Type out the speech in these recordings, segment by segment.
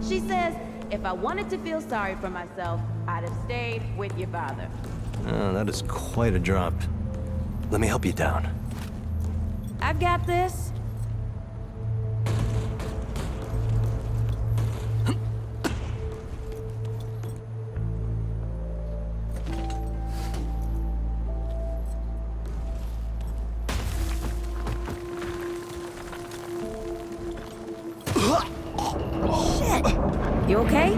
She says if I wanted to feel sorry for myself, I'd have stayed with your father. That is quite a drop. Let me help you down. I've got this. Shit! You okay?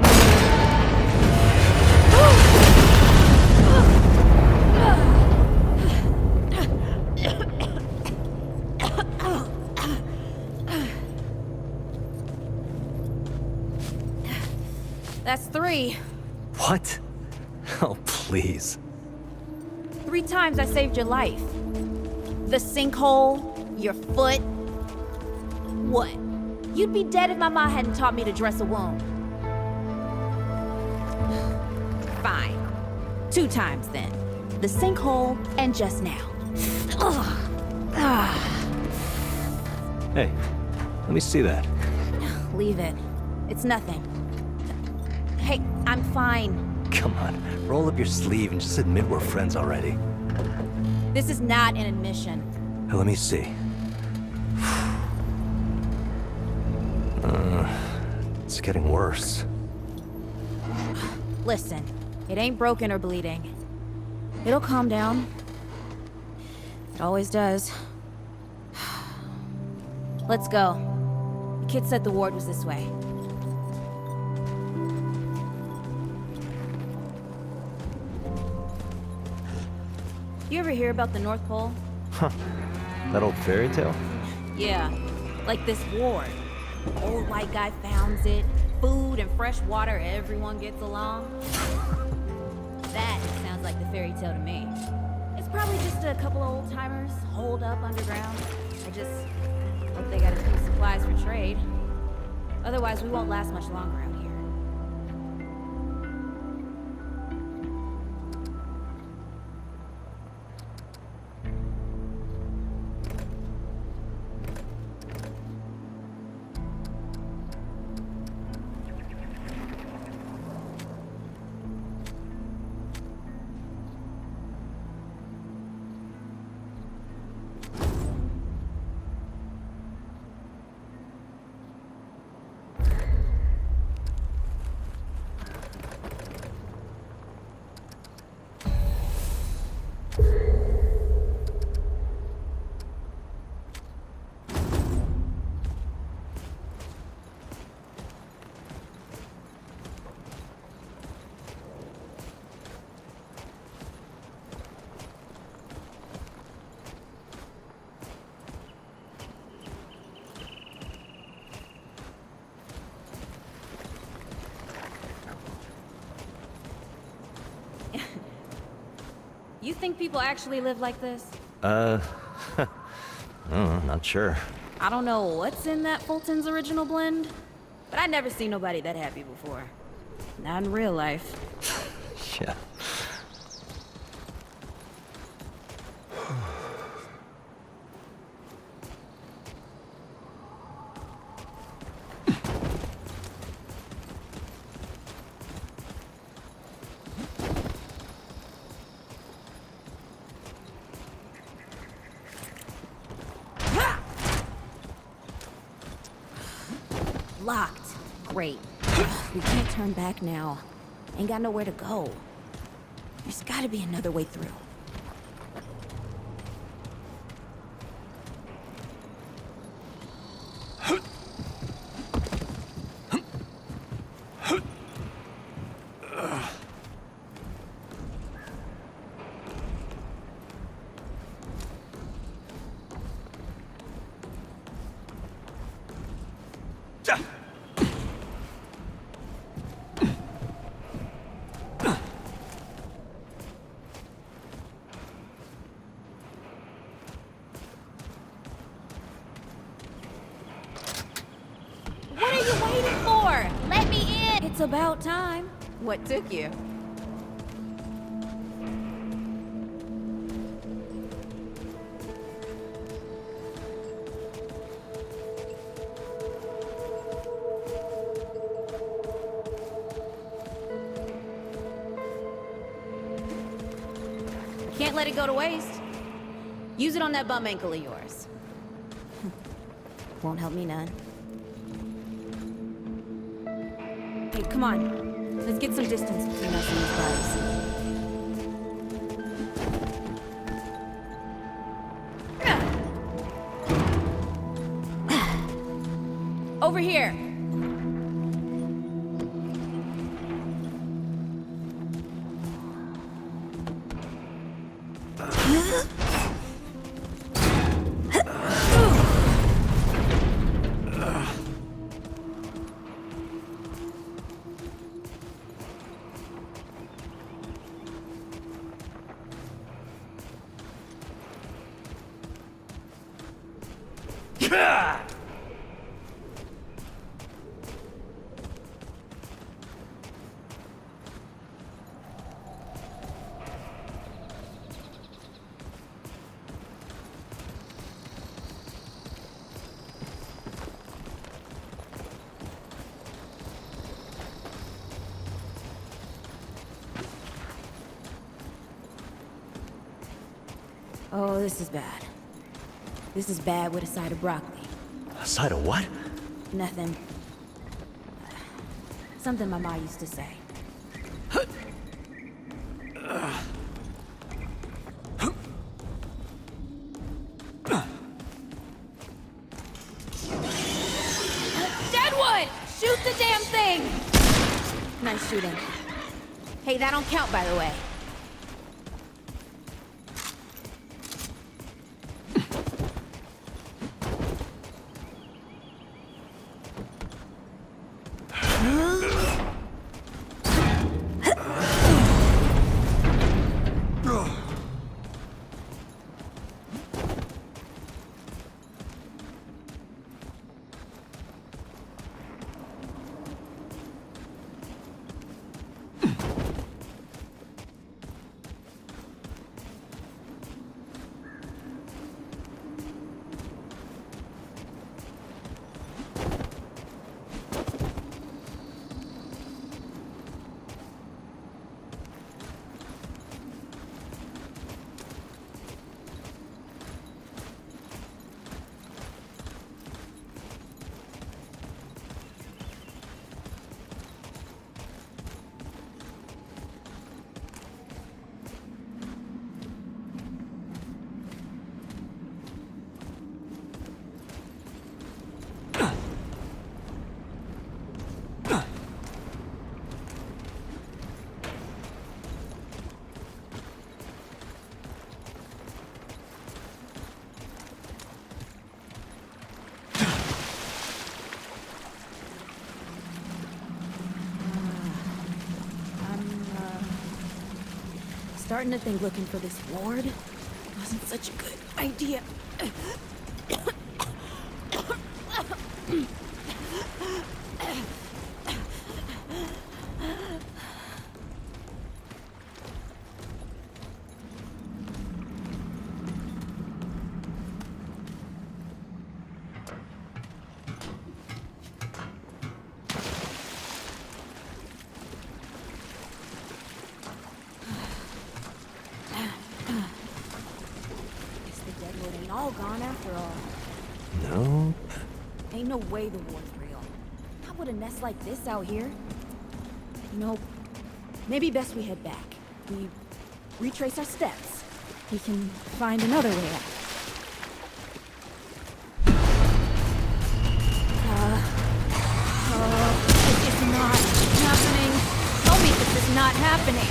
That's 3. What? Oh, please. 3 times I saved your life. The sinkhole, your foot. What? You'd be dead if my mom hadn't taught me to dress a wound. Fine. 2 times then. The sinkhole and just now. Hey, let me see that. Leave it. It's nothing. Hey, I'm fine. Come on, roll up your sleeve and just admit we're friends already. This is not an admission. Let me see. It's getting worse. Listen, it ain't broken or bleeding. It'll calm down. It always does. Let's go. The kid said the ward was this way. You ever hear about the North Pole? Huh. That old fairy tale? Yeah, like this ward. Old white guy founds it. Food and fresh water, everyone gets along. That sounds like the fairy tale to me. It's probably just a couple of old-timers holed up underground. I just hope they got a few supplies for trade. Otherwise, we won't last much longer out here. You think people actually live like this? I don't know, not sure. I don't know what's in that Fulton's original blend, but I never seen nobody that happy before. Not in real life. Yeah. Locked. Great. We can't turn back now. Ain't got nowhere to go. There's gotta be another way through. What are you waiting for? Let me in! It's about time. What took you? let it go to waste. Use it on that bum ankle of yours. Won't help me none. Hey, come on. Let's get some distance between us and these bodies. Over here. Oh, this is bad. This is bad with a side of broccoli. A side of what? Nothing. Something my ma used to say. Deadwood! Shoot the damn thing! Nice shooting. Hey, that don't count, by the way. Starting to think looking for this ward wasn't such a good idea. All gone after all. Nope. Ain't no way the war's real. Not with a nest like this out here. You know, maybe best we head back. We retrace our steps. We can find another way out. This is not happening. Tell me this is not happening.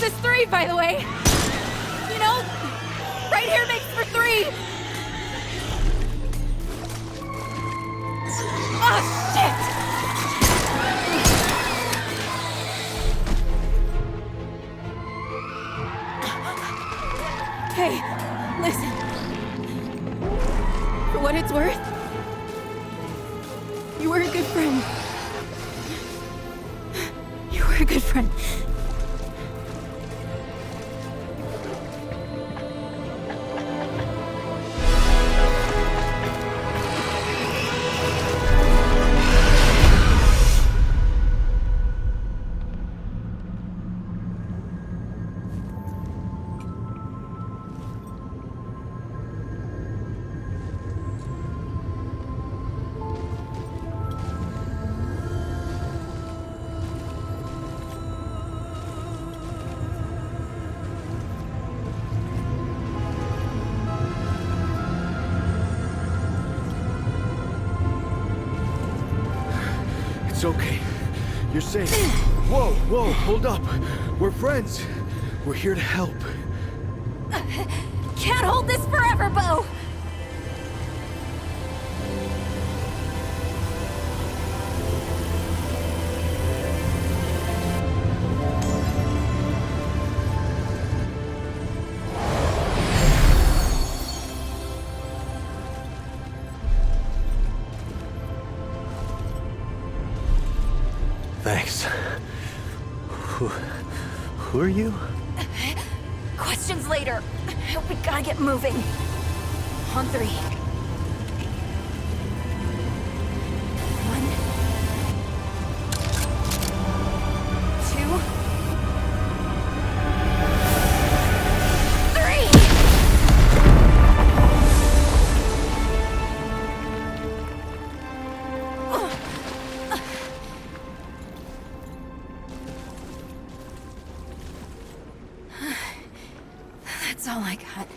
is 3, by the way. You know, right here makes for 3. Oh, shit! Hey, listen. For what it's worth, you were a good friend. You were a good friend. It's okay. You're safe. Whoa, whoa, hold up. We're friends. We're here to help. Can't hold this forever, Bo! Thanks. Who are you? Questions later. We gotta get moving. On 3. 1, 2. That's all I got.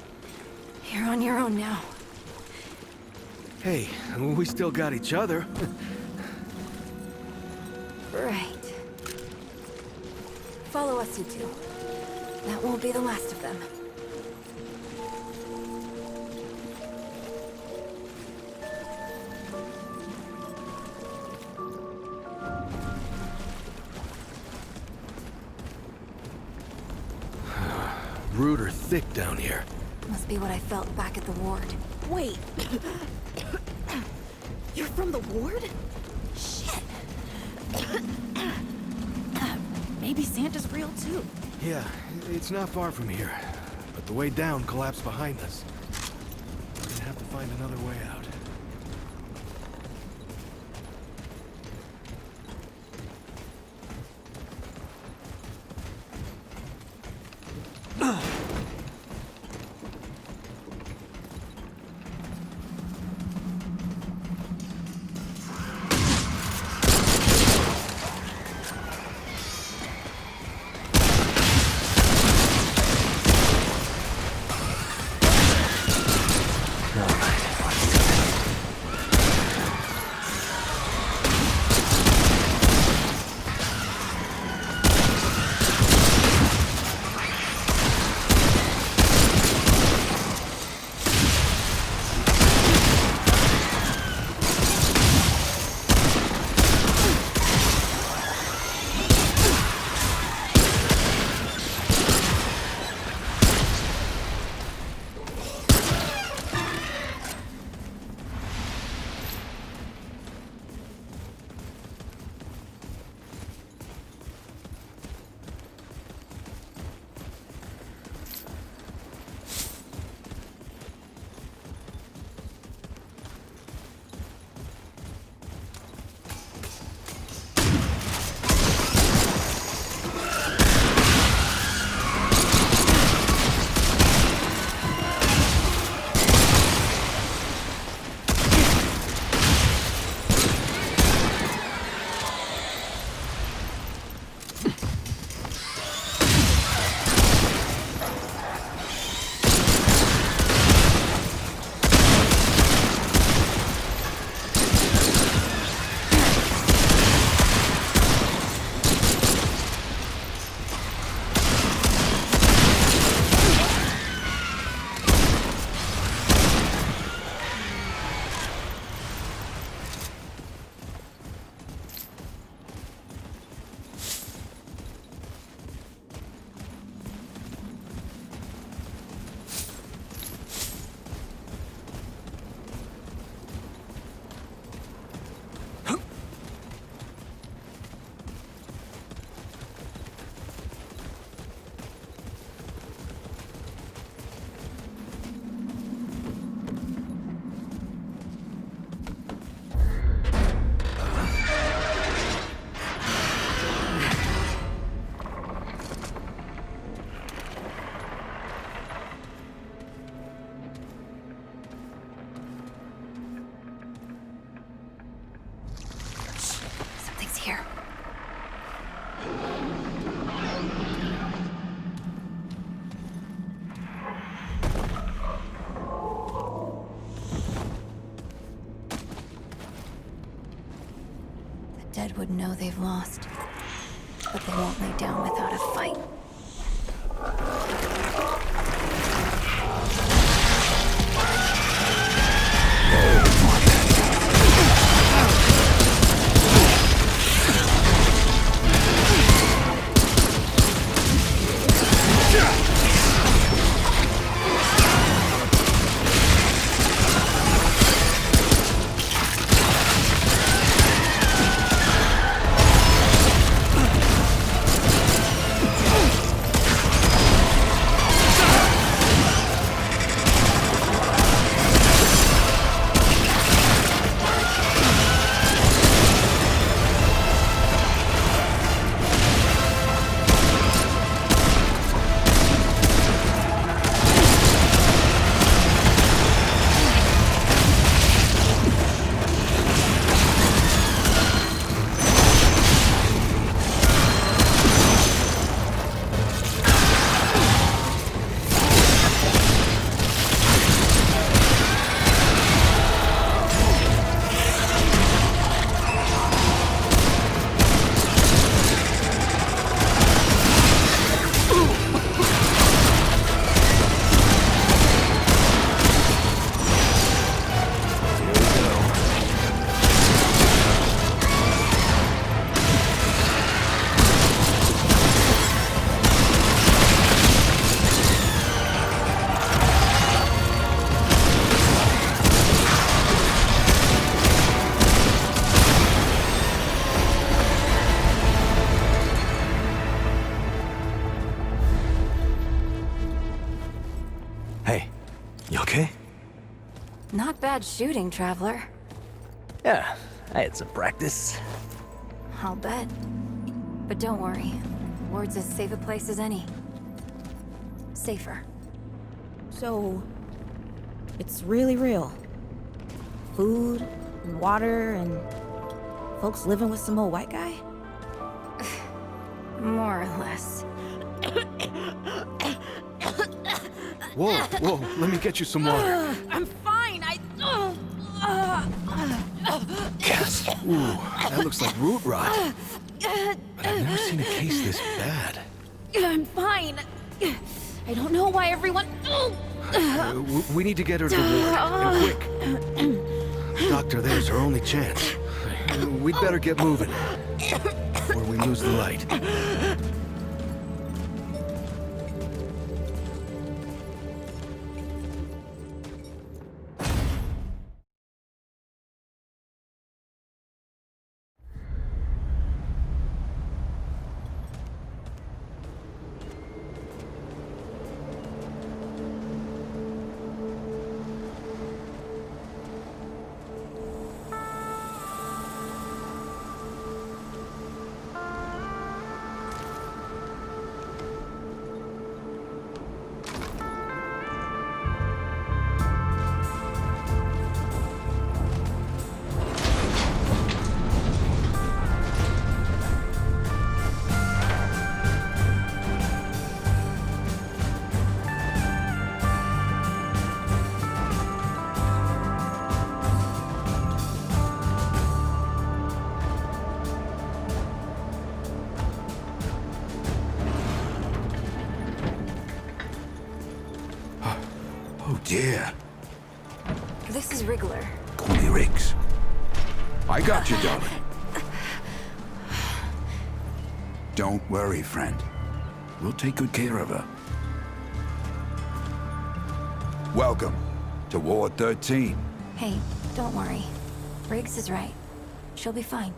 You're on your own now. Hey, we still got each other. Right. Follow us, you two. That won't be the last of them. Rude or thick down here. Must be what I felt back at the ward. Wait. You're from the ward? Shit. Maybe Santa's real too. Yeah, it's not far from here. But the way down collapsed behind us. We're gonna have to find another way out. would know they've lost. But they won't lay down without a fight. Hey, you okay? Not bad shooting, Traveler. Yeah, I had some practice. I'll bet. But don't worry. Ward's as safe a place as any. Safer. So, it's really real. Food, and water, and folks living with some old white guy? More or less. Whoa, whoa, let me get you some water. I'm fine. Gas. Ooh, that looks like root rot. But I've never seen a case this bad. I'm fine. I don't know why everyone. We need to get her to the ward, and quick. Doctor, there's our only chance. We'd better get moving, before we lose the light. Oh dear. This is Wriggler. Call me Riggs. I got you, darling. Don't worry, friend. We'll take good care of her. Welcome to Ward 13. Hey, don't worry. Riggs is right. She'll be fine.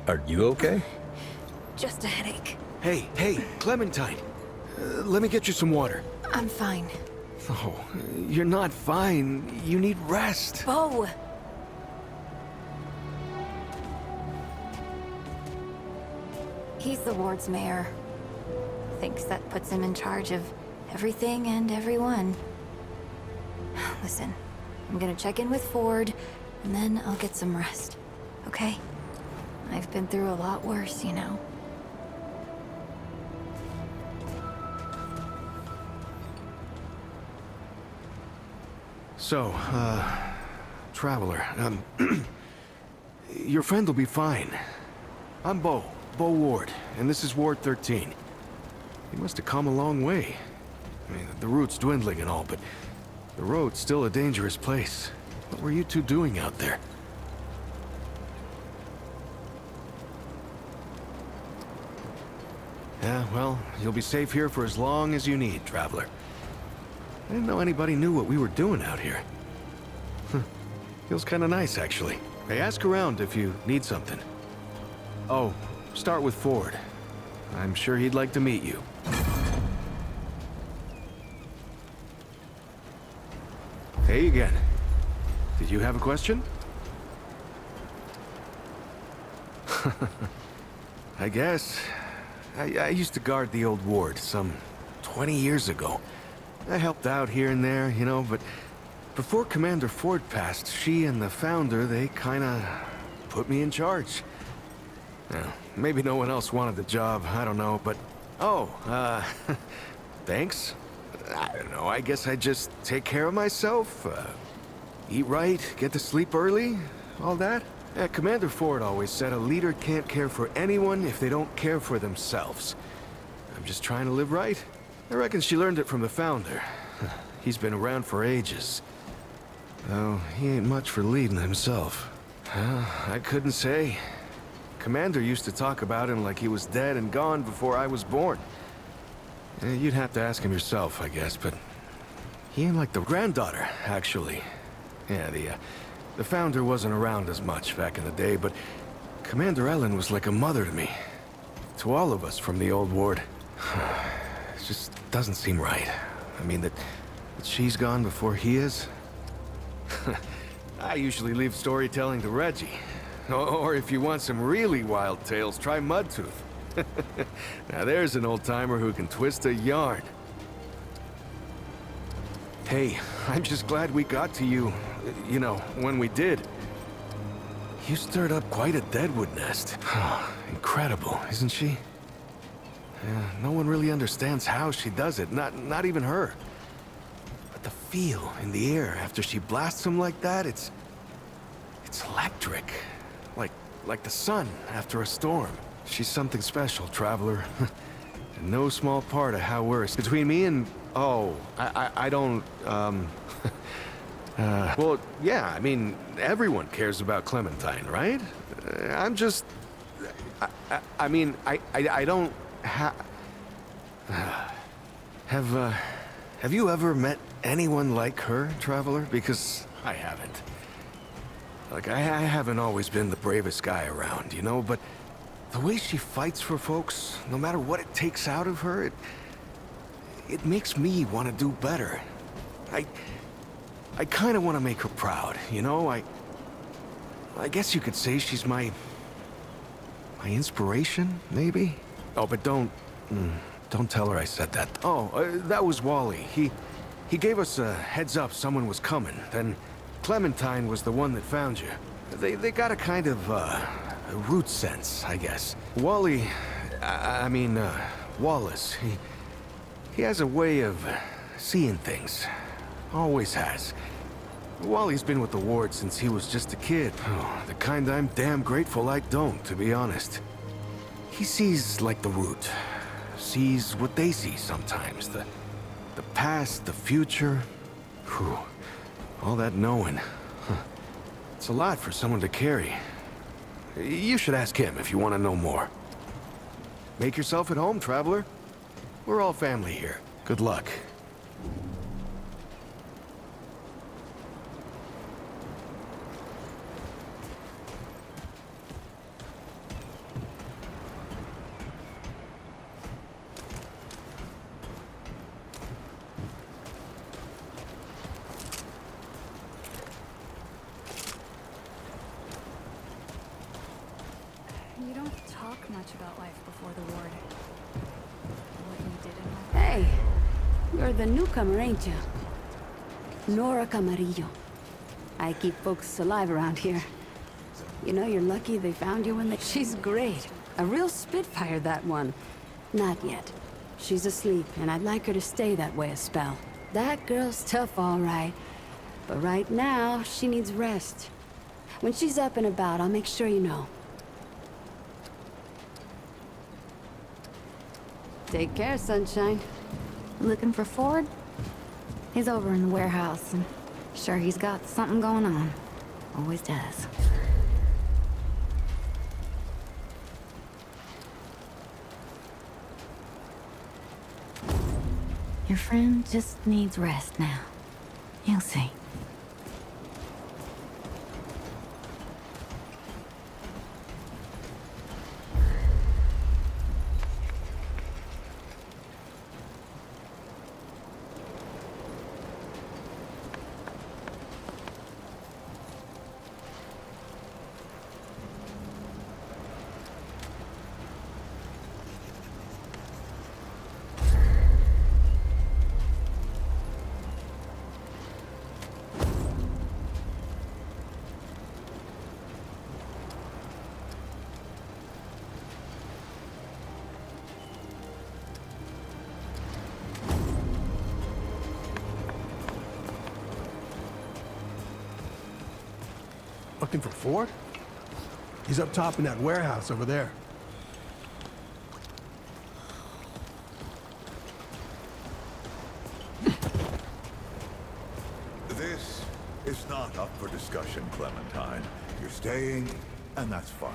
Are you okay? Just a headache. Hey, Clementine. Let me get you some water. I'm fine. Oh, you're not fine. You need rest. Bo! He's the ward's mayor. Thinks that puts him in charge of everything and everyone. Listen, I'm gonna check in with Ford, and then I'll get some rest. Okay? I've been through a lot worse, you know. So, Traveler, Your friend will be fine. I'm Bo Ward, and this is Ward 13. He must have come a long way. I mean, the route's dwindling and all, but the road's still a dangerous place. What were you two doing out there? Yeah, well, you'll be safe here for as long as you need, traveler. I didn't know anybody knew what we were doing out here. Feels kind of nice, actually. Hey, ask around if you need something. Oh, start with Ford. I'm sure he'd like to meet you. Hey again. Did you have a question? I guess. I used to guard the old ward some 20 years ago. I helped out here and there, you know, but before Commander Ford passed, she and the founder, they kinda put me in charge. Now, maybe no one else wanted the job, I don't know, but... Oh, thanks. I don't know, I guess I just take care of myself, eat right, get to sleep early, all that. Yeah, Commander Ford always said a leader can't care for anyone if they don't care for themselves. I'm just trying to live right. I reckon she learned it from the founder. He's been around for ages. Though he ain't much for leading himself. I couldn't say. Commander used to talk about him like he was dead and gone before I was born. You'd have to ask him yourself, I guess, but... he ain't like the granddaughter, actually. Yeah, the founder wasn't around as much back in the day, but Commander Ellen was like a mother to me. To all of us from the old ward. It just doesn't seem right. I mean, that she's gone before he is. I usually leave storytelling to Reggie. Or if you want some really wild tales, try Mudtooth. Now there's an old-timer who can twist a yarn. Hey, I'm just glad we got to you, you know, when we did. You stirred up quite a deadwood nest. Incredible, isn't she? Yeah, no one really understands how she does it, not even her. But the feel in the air after she blasts them like that, it's electric. Like the sun after a storm. She's something special, traveler. And no small part of how we're... Between me and... Oh, I don't, well, yeah, I mean, everyone cares about Clementine, right? I'm just... I mean, I don't have you ever met anyone like her, traveler? Because I haven't. Like, I haven't always been the bravest guy around, you know, but the way she fights for folks, no matter what it takes out of her, it makes me want to do better. I kind of want to make her proud, you know? I guess you could say she's my inspiration, maybe? Oh, but don't tell her I said that. Oh, that was Wally. He gave us a heads up someone was coming, then Clementine was the one that found you. They got a kind of, a root sense, I guess. Wally, Wallace, he has a way of seeing things. Always has. Wally's been with the ward since he was just a kid. Oh, the kind I'm damn grateful I don't, to be honest. He sees like the root. Sees what they see sometimes. The past, the future. Whew. All that knowing. Huh. It's a lot for someone to carry. You should ask him if you want to know more. Make yourself at home, traveler. We're all family here. Good luck. You don't talk much about life before the ward. What you did in life. Hey, you're the newcomer, ain't you? Nora Camarillo. I keep folks alive around here. You know, you're lucky they found you when they... She's great. A real spitfire, that one. Not yet. She's asleep, and I'd like her to stay that way a spell. That girl's tough, all right. But right now, she needs rest. When she's up and about, I'll make sure you know. Take care, sunshine. Looking for Ford? He's over in the warehouse, and sure he's got something going on. Always does. Your friend just needs rest now. You'll see. Looking for Ford? He's up top in that warehouse over there. This is not up for discussion, Clementine. You're staying, and that's fine.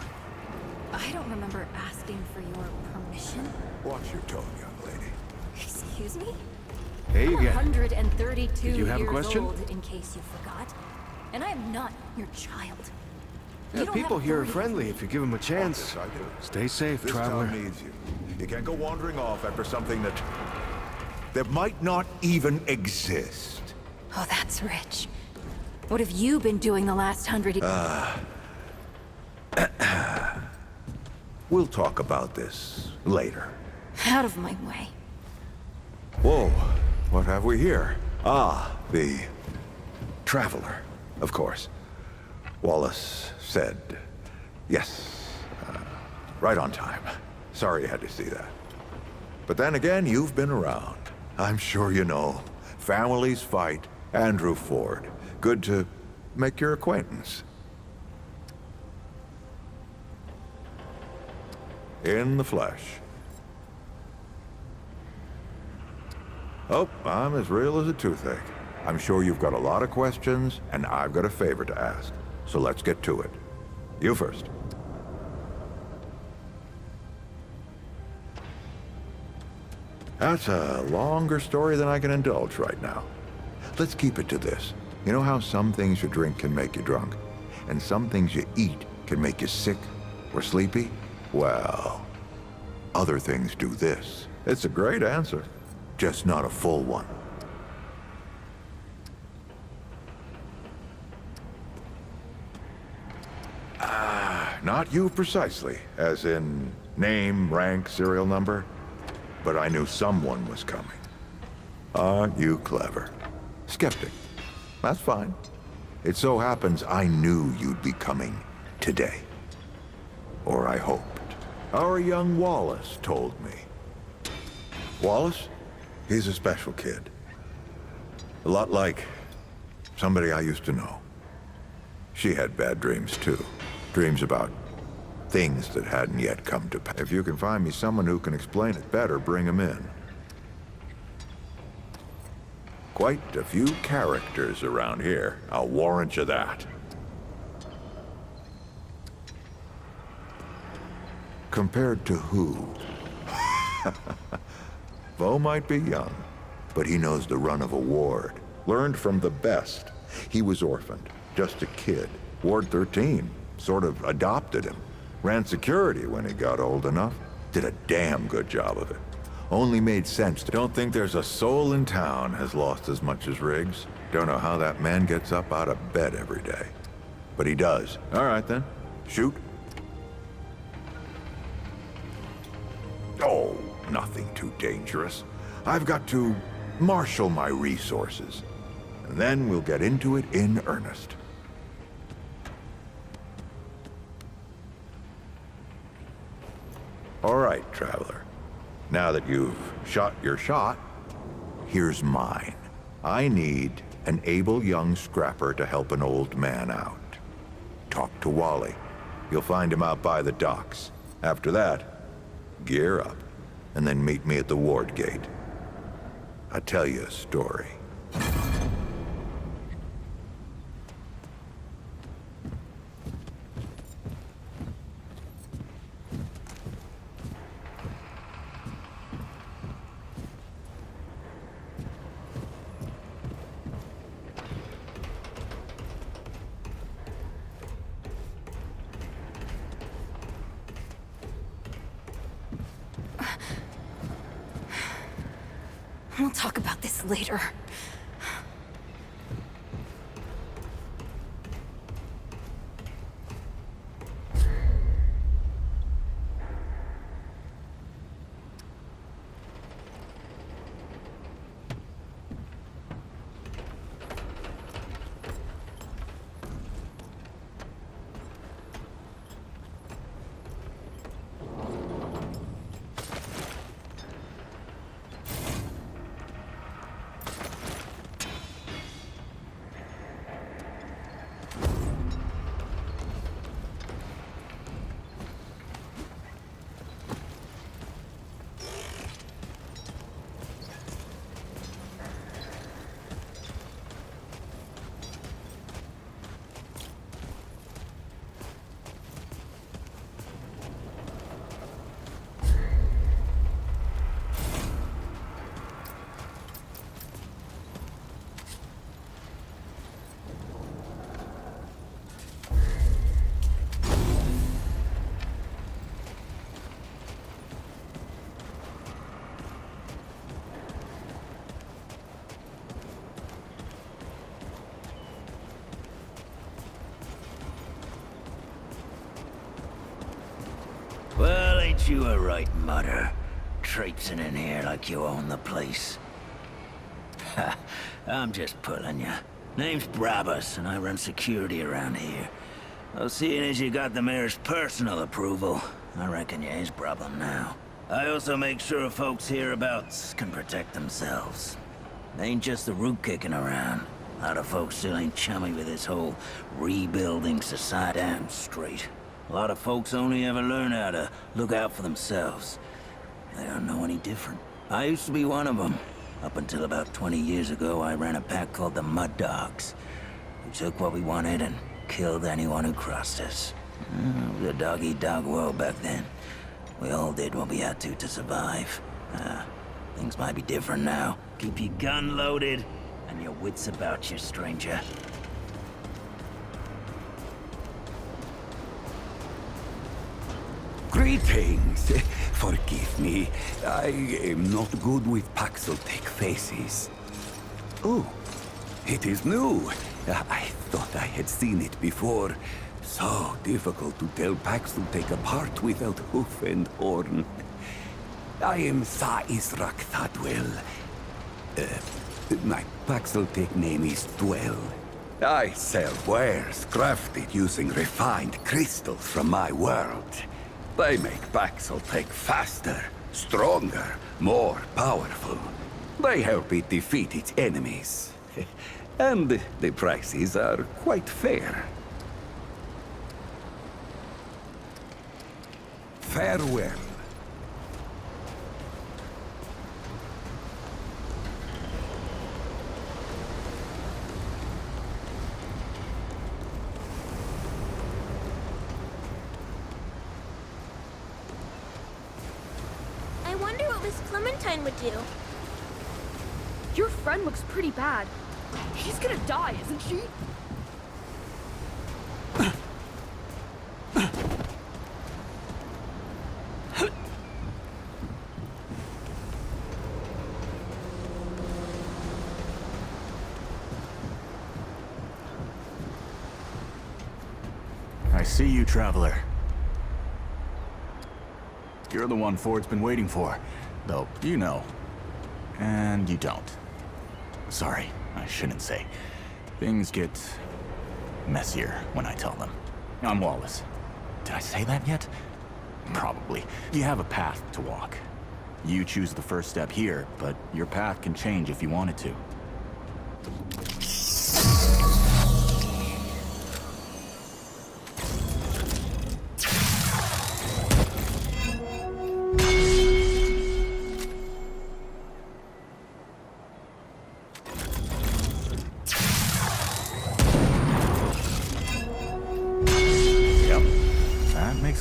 I don't remember asking for your permission. Watch your tone, young lady. Excuse me? Hey I'm again. 132 Did you have a years question? old, in case you forgot. And I am not your child. Yeah, You don't people have here are authority. friendly if you give them a chance. Yes, I do. Stay safe, This traveler. town needs you. You can't go wandering off after something that might not even exist. Oh, that's rich. What have you been doing the last 100 We'll talk about this later. Out of my way. Whoa, what have we here? Ah, the traveler, of course. Wallace said yes, right on time. Sorry you had to see that. But then again, you've been around. I'm sure you know. Families fight. Andrew Ford. Good to make your acquaintance. In the flesh. Oh, I'm as real as a toothache. I'm sure you've got a lot of questions, and I've got a favor to ask. So let's get to it. You first. That's a longer story than I can indulge right now. Let's keep it to this. You know how some things you drink can make you drunk, and some things you eat can make you sick or sleepy? Well, other things do this. It's a great answer, just not a full one. Not you precisely, as in name, rank, serial number, but I knew someone was coming. Aren't you clever? Skeptic. That's fine. It so happens I knew you'd be coming today. Or I hoped. Our young Wallace told me. Wallace? He's a special kid. A lot like somebody I used to know. She had bad dreams too. Dreams about things that hadn't yet come to pass. If you can find me someone who can explain it better, bring him in. Quite a few characters around here. I'll warrant you that. Compared to who? Bo might be young, but he knows the run of a ward. Learned from the best. He was orphaned, just a kid. Ward 13 sort of adopted him. Ran security when he got old enough. Did a damn good job of it. Only made sense. Don't think there's a soul in town has lost as much as Riggs. Don't know how that man gets up out of bed every day. But he does. All right then, shoot. Oh, nothing too dangerous. I've got to marshal my resources. And then we'll get into it in earnest. All right, traveler. Now that you've shot your shot, here's mine. I need an able young scrapper to help an old man out. talk to Wally. You'll find him out by the docks. After that, gear up, and then meet me at the ward gate. I'll tell you a story. We'll talk about this later. Well, ain't you a right mutter? Traipsing in here like you own the place. Ha, I'm just pulling ya. Name's Brabus, and I run security around here. Well, seeing as you got the mayor's personal approval, I reckon you his problem now. I also make sure folks hereabouts can protect themselves. Ain't just the root kicking around. A lot of folks still ain't chummy with this whole rebuilding society. Damn straight. A lot of folks only ever learn how to look out for themselves. They don't know any different. I used to be one of them. Up until about 20 years ago, I ran a pack called the Mud Dogs. We took what we wanted and killed anyone who crossed us. It was a dog-eat-dog world back then. We all did what we had to survive. Things might be different now. Keep your gun loaded and your wits about you, stranger. Greetings. Forgive me. I am not good with Paxeltech faces. Oh, it is new. I thought I had seen it before. So difficult to tell Paxeltech apart without hoof and horn. I am Sa Israk Thadwell. My Paxeltech name is Dwell. I sell wares crafted using refined crystals from my world. They make Paxeltech faster, stronger, more powerful. They help it defeat its enemies. And the prices are quite fair. Farewell. I wonder what Miss Clementine would do. Your friend looks pretty bad. She's gonna die, isn't she? I see you, traveler. You're the one Ford's been waiting for. Though, you know. And you don't. Sorry, I shouldn't say. Things get messier when I tell them. I'm Wallace. Did I say that yet? Probably. You have a path to walk. You choose the first step here, but your path can change if you wanted to.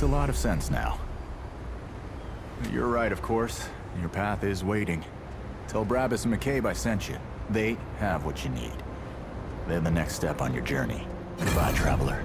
a lot of sense now. You're right, of course. Your path is waiting. Tell Brabus and McCabe I sent you. They have what you need. They're the next step on your journey. Goodbye, traveler.